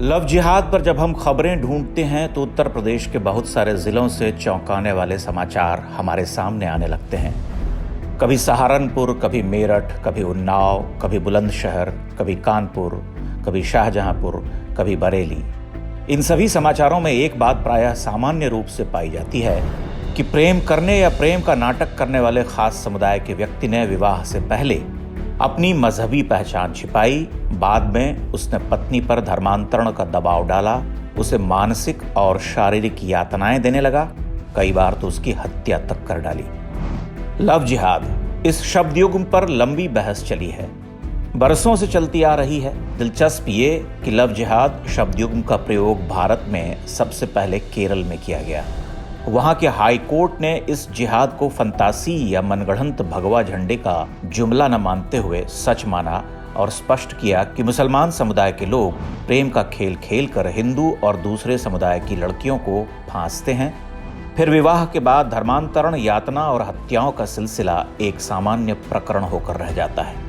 Love जिहाद पर जब हम खबरें ढूंढते हैं तो उत्तर प्रदेश के बहुत सारे जिलों से चौंकाने वाले समाचार हमारे सामने आने लगते हैं। कभी सहारनपुर, कभी मेरठ, कभी उन्नाव, कभी बुलंदशहर, कभी कानपुर, कभी शाहजहांपुर, कभी बरेली। इन सभी समाचारों में एक बात प्रायः सामान्य रूप से पाई जाती है कि प्रेम करने या प्रेम का नाटक करने वाले खास समुदाय के व्यक्ति ने विवाह से पहले अपनी मजहबी पहचान छिपाई, बाद में उसने पत्नी पर धर्मांतरण का दबाव डाला, उसे मानसिक और शारीरिक यातनाएं देने लगा, कई बार तो उसकी हत्या तक कर डाली। लव जिहाद, इस शब्दयुग्म पर लंबी बहस चली है, बरसों से चलती आ रही है। दिलचस्प ये कि लव जिहाद शब्दयुग्म का प्रयोग भारत में सबसे पहले केरल में किया गया। वहां के हाई कोर्ट ने इस जिहाद को फंतासी या मनगढ़ंत भगवा झंडे का जुमला न मानते हुए सच माना और स्पष्ट किया कि मुसलमान समुदाय के लोग प्रेम का खेल खेल कर हिंदू और दूसरे समुदाय की लड़कियों को फांसते हैं, फिर विवाह के बाद धर्मांतरण, यातना और हत्याओं का सिलसिला एक सामान्य प्रकरण होकर रह जाता है।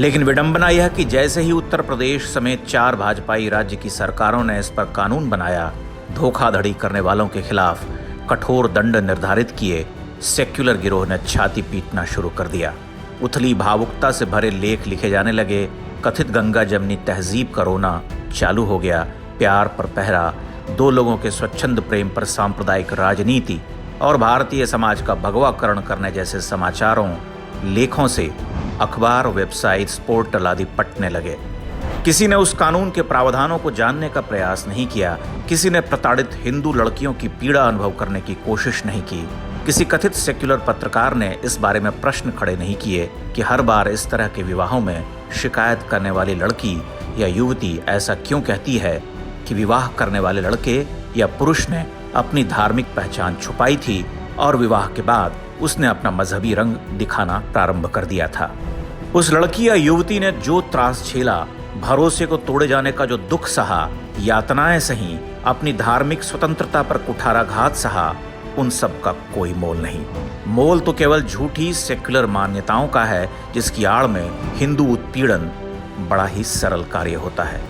लेकिन विडंबना यह कि जैसे ही उत्तर प्रदेश समेत 4 भाजपाई राज्य की सरकारों ने इस पर कानून बनाया, धोखाधड़ी करने वालों के खिलाफ कठोर दंड निर्धारित किए, सेक्युलर गिरोह ने छाती पीटना शुरू कर दिया। उथली भावुकता से भरे लेख लिखे जाने लगे, कथित गंगा जमनी तहजीब का रोना चालू हो गया, प्यार पर पहरा, 2 लोगों के स्वच्छंद प्रेम पर सांप्रदायिक राजनीति और भारतीय समाज का भगवाकरण करने जैसे समाचारों, लेखों से अखबार, वेबसाइट्स, पोर्टल आदि पटने लगे। किसी ने उस कानून के प्रावधानों को जानने का प्रयास नहीं किया, किसी ने प्रताड़ित हिंदू लड़कियों की पीड़ा अनुभव करने की कोशिश नहीं की, किसी कथित सेक्युलर पत्रकार ने इस बारे में प्रश्न खड़े नहीं किए कि हर बार इस तरह के विवाहों में शिकायत करने वाली लड़की या युवती ऐसा क्यों कहती है कि विवाह करने वाले लड़के या पुरुष ने अपनी धार्मिक पहचान छुपाई थी और विवाह के बाद उसने अपना मजहबी रंग दिखाना प्रारंभ कर दिया था। उस लड़की या युवती ने जो त्रास झेला, भरोसे को तोड़े जाने का जो दुख सहा, यातनाएं सही, अपनी धार्मिक स्वतंत्रता पर कुठाराघात सहा, उन सब का कोई मोल नहीं। मोल तो केवल झूठी सेक्युलर मान्यताओं का है, जिसकी आड़ में हिंदू उत्पीड़न बड़ा ही सरल कार्य होता है।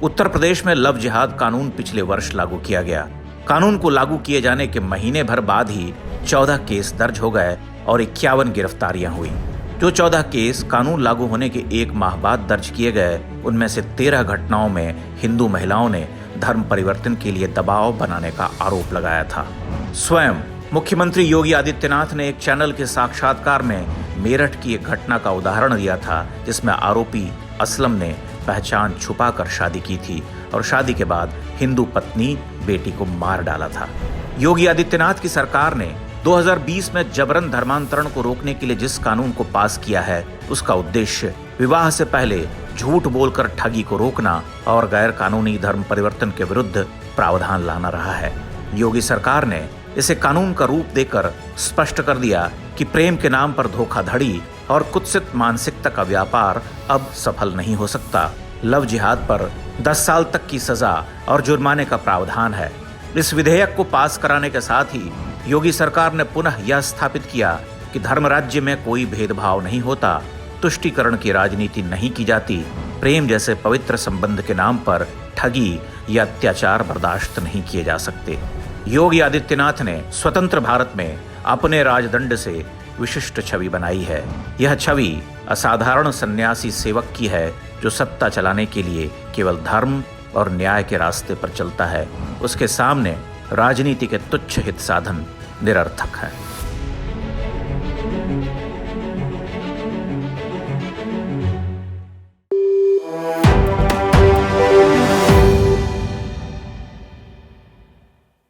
उत्तर प्रदेश में लव जिहाद कानून पिछले वर्ष लागू किया गया। कानून को लागू किए जाने के महीने भर बाद ही 14 केस दर्ज हो गए और 51 गिरफ्तारियां हुई। जो 14 केस कानून लागू होने के 1 माह बाद दर्ज किए गए, उनमें से 13 घटनाओं में हिंदू महिलाओं ने धर्म परिवर्तन के लिए दबाव बनाने का आरोप लगाया था। स्वयं मुख्यमंत्री योगी आदित्यनाथ ने एक चैनल के साक्षात्कार में मेरठ की एक घटना का उदाहरण दिया था, जिसमें आरोपी असलम ने पहचान छुपाकर शादी की थी और शादी के बाद हिंदू पत्नी बेटी को मार डाला था। योगी आदित्यनाथ की सरकार ने 2020 में जबरन धर्मांतरण को रोकने के लिए जिस कानून को पास किया है, उसका उद्देश्य विवाह से पहले झूठ बोलकर ठगी को रोकना और गैर कानूनी धर्म परिवर्तन के विरुद्ध प्रावधान लाना रहा है। योगी सरकार ने इसे कानून का रूप देकर स्पष्ट कर दिया कि प्रेम के नाम पर धोखाधड़ी और कुत्सित मानसिकता का व्यापार अब सफल नहीं हो सकता। लव जिहाद पर 10 साल तक की सजा और जुर्माने का प्रावधान है। इस विधेयक को पास कराने के साथ ही योगी सरकार ने पुनः यह स्थापित किया कि धर्म राज्य में कोई भेदभाव नहीं होता, तुष्टीकरण की राजनीति नहीं की जाती, प्रेम जैसे पवित्र संबंध के नाम पर ठगी या अत्याचार बर्दाश्त नहीं किए जा सकते। योगी आदित्यनाथ ने स्वतंत्र भारत में अपने राजदंड से विशिष्ट छवि बनाई है। यह छवि असाधारण सन्यासी सेवक की है, जो सत्ता चलाने के लिए केवल धर्म और न्याय के रास्ते पर चलता है। उसके सामने राजनीति के तुच्छ हित साधन निरर्थक है।